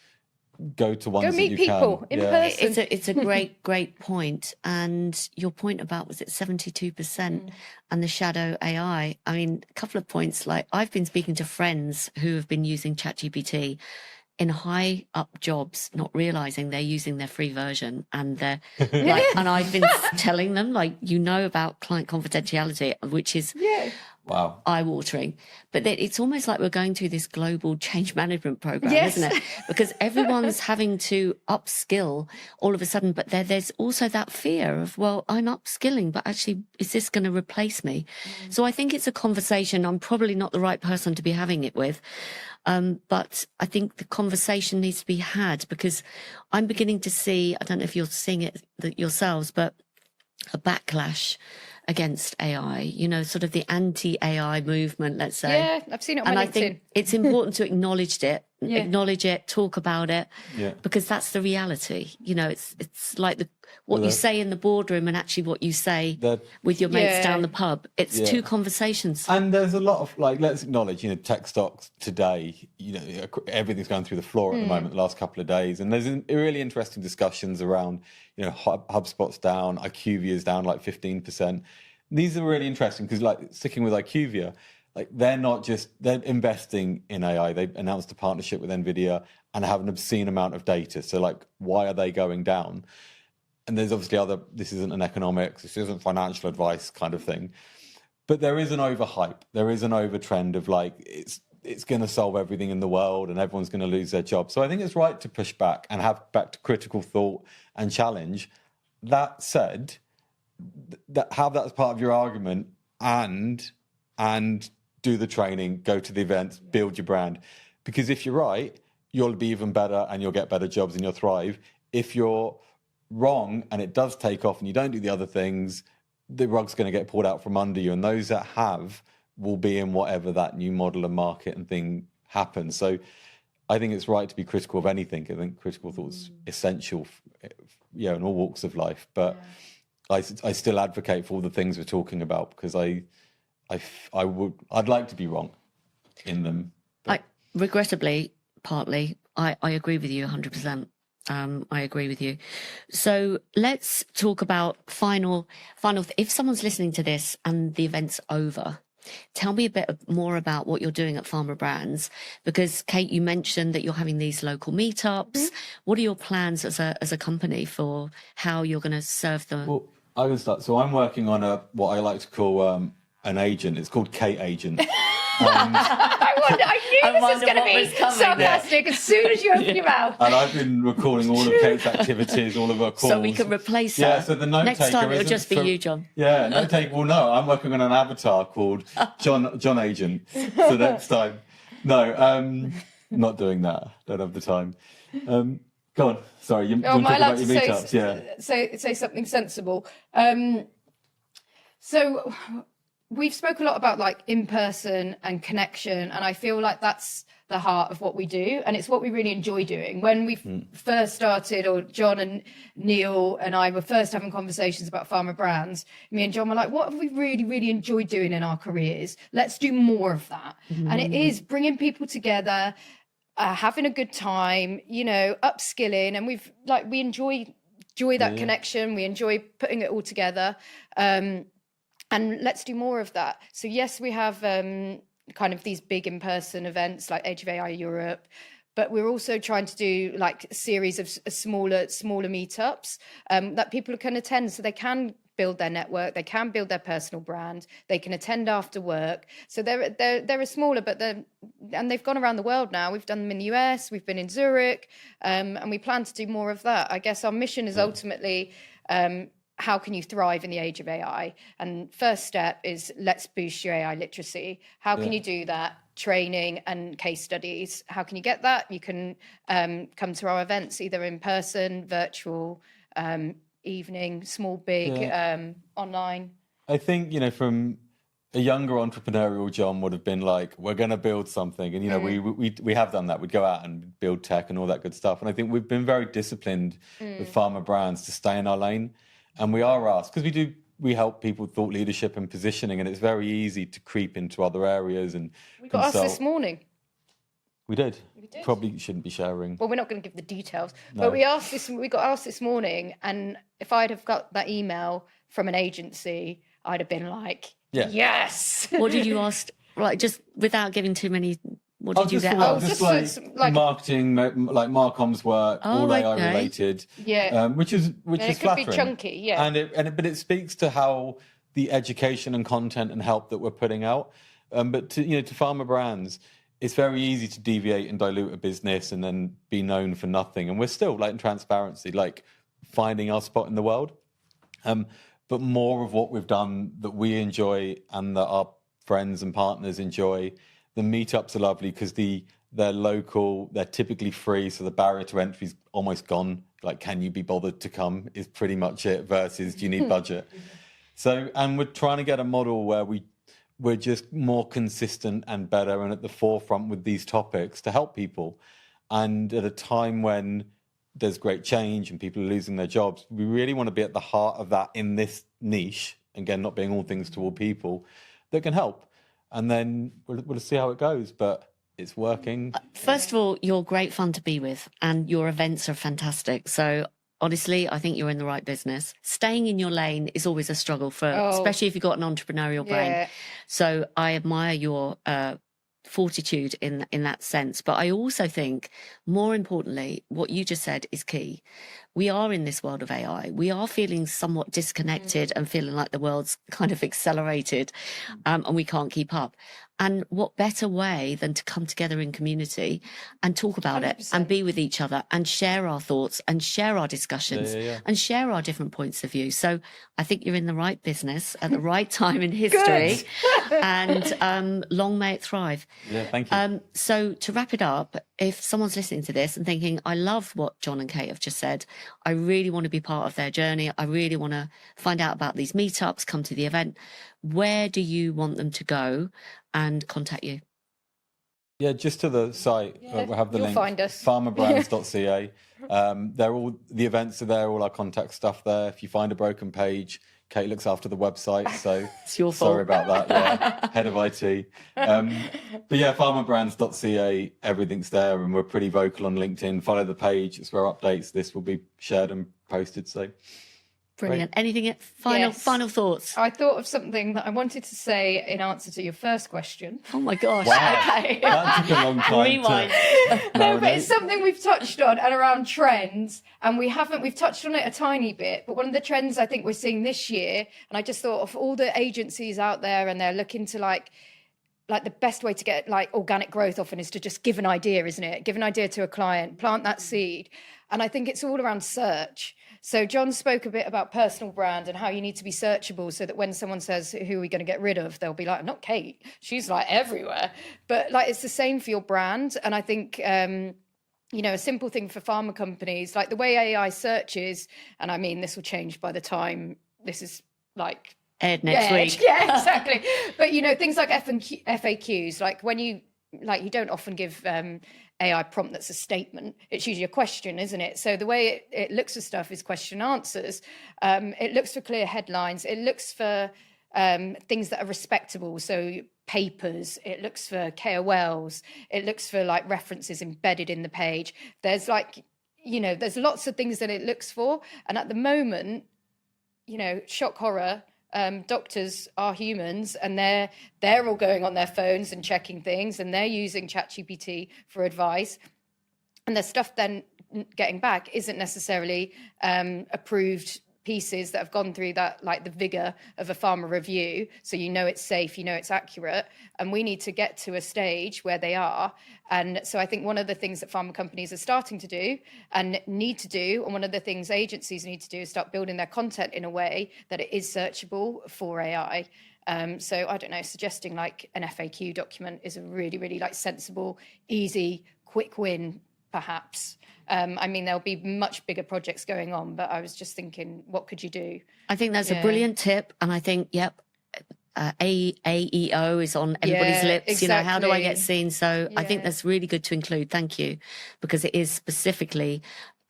go to ones that you can. Go meet people in person. It's a great point. And your point about, was it 72% and the shadow AI? I mean, a couple of points. Like, I've been speaking to friends who have been using ChatGPT in high up jobs, not realizing they're using their free version, and they're like, and I've been telling them, like, about client confidentiality, which is wow, eye-watering. But it's almost like we're going through this global change management program, isn't it? Because everyone's having to upskill all of a sudden, but there's also that fear of, well, I'm upskilling, but actually, is this going to replace me? So I think it's a conversation. I'm probably not the right person to be having it with. But I think the conversation needs to be had, because I'm beginning to see, I don't know if you're seeing it yourselves, but a backlash against AI, sort of the anti-AI movement, let's say. Yeah, I've seen it on my LinkedIn. I think it's important to acknowledge it, talk about it, because that's the reality. It's like what you say in the boardroom and actually what you say with your mates down the pub. It's two conversations. And there's a lot of, like, let's acknowledge, tech stocks today, everything's going through the floor at the moment, the last couple of days. And there's really interesting discussions around, HubSpot's down, IQVIA's down like 15%. These are really interesting because, like, sticking with IQVIA, Like they're investing in AI. They announced a partnership with NVIDIA and have an obscene amount of data. So like, why are they going down? And there's obviously this isn't an economics, this isn't financial advice kind of thing. But there is an overhype. There is an overtrend of like, it's going to solve everything in the world and everyone's going to lose their job. So I think it's right to push back and have back to critical thought and challenge. That said, have that as part of your argument and do the training, go to the events, build your brand. Because if you're right, you'll be even better and you'll get better jobs and you'll thrive. If you're wrong and it does take off and you don't do the other things, the rug's going to get pulled out from under you. And those that have will be in whatever that new model and market and thing happens. So I think it's right to be critical of anything. I think critical thought's essential, in all walks of life. But I still advocate for all the things we're talking about because I'd like to be wrong in them. Regrettably, partly, I agree with you 100%. I agree with you. So let's talk about final. If someone's listening to this and the event's over, tell me a bit more about what you're doing at PharmaBrands, because Kate, you mentioned that you're having these local meetups. Mm-hmm. What are your plans as a company for how you're going to serve them? Well, I can start. So I'm working on what I like to call an agent. It's called Kate Agent. I knew this was going to be sarcastic as soon as you open your mouth. And I've been recording all of Kate's activities, all of her calls. So we can replace her. Yeah, so the note next taker time it'll just be you, John. Yeah, note taker. Well, no, I'm working on an avatar called John Agent. So next time. No, not doing that. Don't have the time. Go on. Sorry, you want to talk about your meetups? Say something sensible. So we've spoken a lot about like in-person and connection, and I feel like that's the heart of what we do, and it's what we really enjoy doing. When we first started, or John and Neil and I were first having conversations about PharmaBrands, me and John were like, what have we really, really enjoyed doing in our careers? Let's do more of that. Mm-hmm. And it is bringing people together, having a good time, upskilling, and we enjoy that connection. We enjoy putting it all together. And let's do more of that. So yes, we have kind of these big in-person events like Age of AI Europe, but we're also trying to do like a series of smaller meetups that people can attend, so they can build their network, they can build their personal brand, they can attend after work. So they're smaller, but they've gone around the world now. We've done them in the US, we've been in Zurich, and we plan to do more of that. I guess our mission is ultimately how can you thrive in the age of AI? And first step is let's boost your AI literacy. How can you do that? Training and case studies. How can you get that? You can come to our events either in person, virtual, evening, small, big, online. I think, from a younger entrepreneurial John would have been like, we're going to build something. And, we have done that. We'd go out and build tech and all that good stuff. And I think we've been very disciplined with PharmaBrands to stay in our lane. And we are asked, because we help people with thought leadership and positioning, and it's very easy to creep into other areas and we got asked this morning. We did. Probably shouldn't be sharing. Well, we're not going to give the details, but we got asked this morning, and if I'd have got that email from an agency, I'd have been like, yes. What did you ask? Like, just without giving too many. What did you get? Just like marketing, like Marcom's work, all AI related. Yeah. Which is it flattering. Could be chunky, yeah. But it speaks to how the education and content and help that we're putting out. But to PharmaBrands, it's very easy to deviate and dilute a business and then be known for nothing. And we're still like in transparency, like finding our spot in the world. But more of what we've done that we enjoy and that our friends and partners enjoy. The meetups are lovely because they're local, they're typically free, so the barrier to entry is almost gone. Like, can you be bothered to come is pretty much it, versus do you need budget? So, and we're trying to get a model where we're just more consistent and better and at the forefront with these topics to help people. And at a time when there's great change and people are losing their jobs, we really want to be at the heart of that in this niche, again, not being all things to all people, that can help. And then we'll see how it goes, but it's working. First of all, you're great fun to be with, and your events are fantastic. So honestly, I think you're in the right business. Staying in your lane is always a struggle especially if you've got an entrepreneurial brain. So I admire your fortitude in that sense. But I also think, more importantly, what you just said is key. We are in this world of AI. We are feeling somewhat disconnected and feeling like the world's kind of accelerated and we can't keep up. And what better way than to come together in community and talk about 100%. It and be with each other and share our thoughts and share our discussions and share our different points of view. So I think you're in the right business at the right time in history and long may it thrive. Yeah, thank you. So to wrap it up, if someone's listening to this and thinking, I love what John and Kate have just said, I really want to be part of their journey, I really want to find out about these meetups, come to the event, where do you want them to go and contact you? Yeah, just to the site. We'll have the link. Find us. pharmabrands.ca. They're all, the events are there, all our contact stuff there. If you find a broken page, Kate looks after the website, so it's your fault. Sorry about that. Yeah, head of IT. But yeah, pharmabrands.ca, everything's there, and we're pretty vocal on LinkedIn. Follow the page; it's where updates this will be shared and posted. So brilliant. Great. Anything? Final thoughts? I thought of something that I wanted to say in answer to your first question. Oh my gosh! Wow. Okay, that took a long time. Rewind. No, but it's something we've touched on and around trends, and we've touched on it a tiny bit. But one of the trends I think we're seeing this year, and I just thought of all the agencies out there, and they're looking to like the best way to get like organic growth often is to just give an idea, isn't it? Give an idea to a client, plant that seed. And I think it's all around search. So John spoke a bit about personal brand and how you need to be searchable so that when someone says, who are we going to get rid of? They'll be like, not Kate. She's like everywhere. But like, it's the same for your brand. And I think, a simple thing for pharma companies, like the way AI searches, and I mean, this will change by the time this is like aired next week. Yeah, exactly. But, things like FAQs, like when you don't often give AI prompt that's a statement. It's usually a question, isn't it? So the way it looks for stuff is question answers. It looks for clear headlines. It looks for things that are respectable. So papers, it looks for KOLs. It looks for like references embedded in the page. There's there's lots of things that it looks for. And at the moment, shock horror, doctors are humans, and they're all going on their phones and checking things, and they're using ChatGPT for advice, and the stuff then getting back isn't necessarily approved pieces that have gone through that, like the vigor of a pharma review, so it's safe, it's accurate, and we need to get to a stage where they are. And so I think one of the things that pharma companies are starting to do and need to do, and one of the things agencies need to do, is start building their content in a way that it is searchable for AI. So I don't know, suggesting like an FAQ document is a really, really like sensible, easy, quick win, perhaps. There'll be much bigger projects going on, but I was just thinking, what could you do? I think that's a brilliant tip. And I think, AEO is on everybody's lips. Exactly. How do I get seen? So I think that's really good to include. Thank you. Because it is specifically,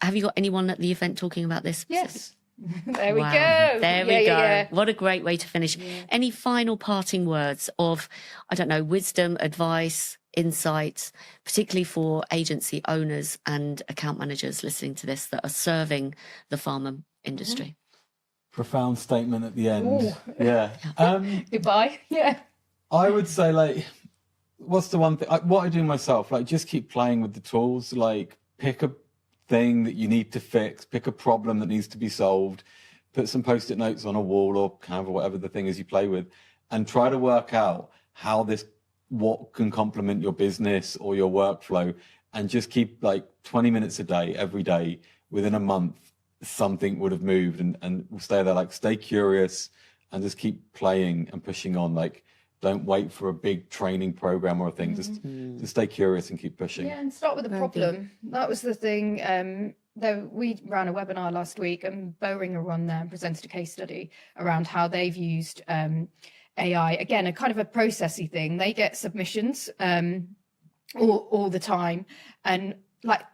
have you got anyone at the event talking about this? Yes. There we go. There we go. Yeah. What a great way to finish. Yeah. Any final parting words of, wisdom, advice, insights, particularly for agency owners and account managers listening to this that are serving the pharma industry? Profound statement at the end. Ooh. Yeah. Goodbye. Yeah. I would say, what's the one thing? What I do myself, just keep playing with the tools. Pick a thing that you need to fix, pick a problem that needs to be solved, put some post-it notes on a wall or Canva, whatever the thing is you play with, and try to work out what can complement your business or your workflow, and just keep 20 minutes a day, every day. Within a month, something would have moved, and we'll stay there. Stay curious and just keep playing and pushing on. Don't wait for a big training program or a thing. Just stay curious and keep pushing. Yeah, and start with the problem. That was the thing. We ran a webinar last week, and Boehringer were on there and presented a case study around how they've used AI. Again, a kind of a processy thing. They get submissions all the time, and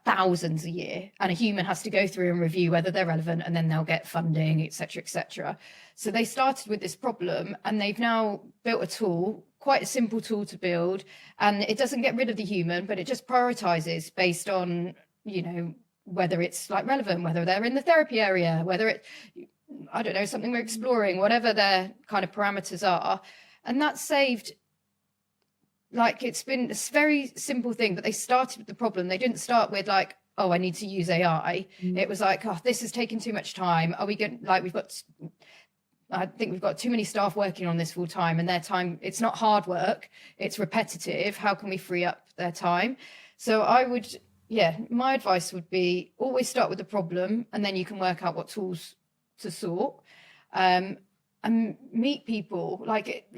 thousands a year, and a human has to go through and review whether they're relevant, and then they'll get funding, etc., etc. So they started with this problem, and they've now built a tool, quite a simple tool to build, and it doesn't get rid of the human, but it just prioritizes based on whether it's like relevant, whether they're in the therapy area, whether it, I don't know, something we're exploring, whatever their kind of parameters are. And that saved, like, it's been a very simple thing, but they started with the problem. They didn't start with like, oh, I need to use AI. It was like, oh, this is taking too much time. Are we going, like, I think we've got too many staff working on this full time, and their time, it's not hard work, it's repetitive. How can we free up their time? So I would, my advice would be always start with the problem, and then you can work out what tools to sort, and meet people. Like,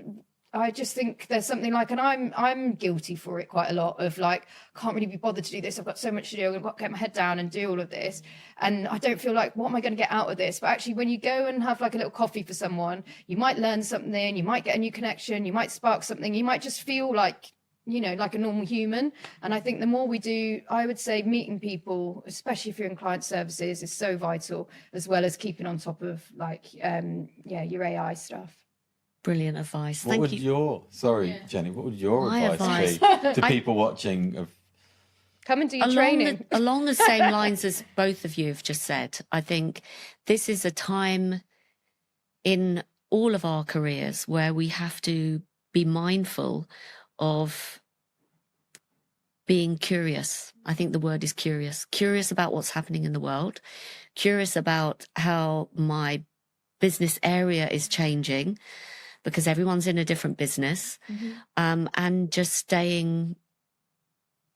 I just think there's something like, and I'm guilty for it quite a lot, of like, can't really be bothered to do this. I've got so much to do. I've got to get my head down and do all of this. And I don't feel like, what am I going to get out of this? But actually, when you go and have like a little coffee for someone, you might learn something, you might get a new connection, you might spark something, you might just feel like, you know, like a normal human. And I think the more we do, I would say meeting people, especially if you're in client services, is so vital, as well as keeping on top of like, your AI stuff. Brilliant advice. Jenny, what would your My advice be to people watching? Come and do your training. Along the same lines as both of you have just said, I think this is a time in all of our careers where we have to be mindful of being curious. I think the word is curious about what's happening in the world, curious about how my business area is changing, because everyone's in a different business, and just staying,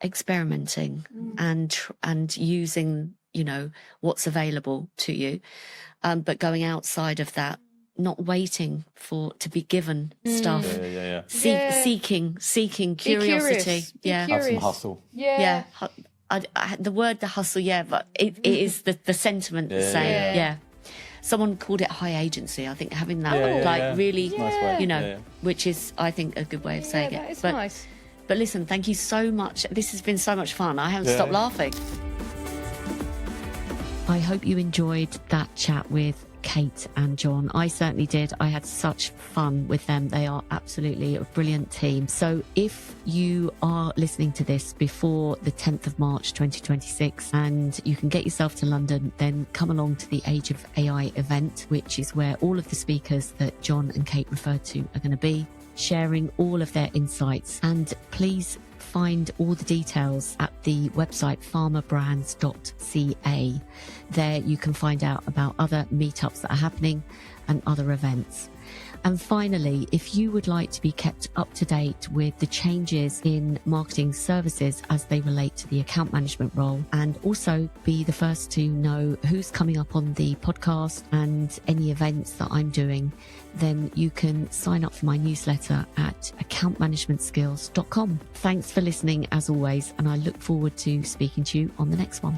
experimenting and using, you know, what's available to you, but going outside of that, not waiting to be given stuff, seeking curiosity, have some hustle, the word, the hustle, but it is the sentiment the same, Someone called it high agency. I think having that really, nice you know, which is, I think, a good way of saying it. It's nice. But listen, thank you so much. This has been so much fun. I haven't stopped laughing. I hope you enjoyed that chat with Kate and John. I certainly did. I had such fun with them. They are absolutely a brilliant team. So if you are listening to this before the 10th of March 2026 and you can get yourself to London, then come along to the Age of AI event, which is where all of the speakers that John and Kate referred to are going to be, sharing all of their insights. And please find all the details at the website pharmabrands.ca. There you can find out about other meetups that are happening and other events. And finally, if you would like to be kept up to date with the changes in marketing services as they relate to the account management role, and also be the first to know who's coming up on the podcast and any events that I'm doing, then you can sign up for my newsletter at accountmanagementskills.com. Thanks for listening as always, and I look forward to speaking to you on the next one.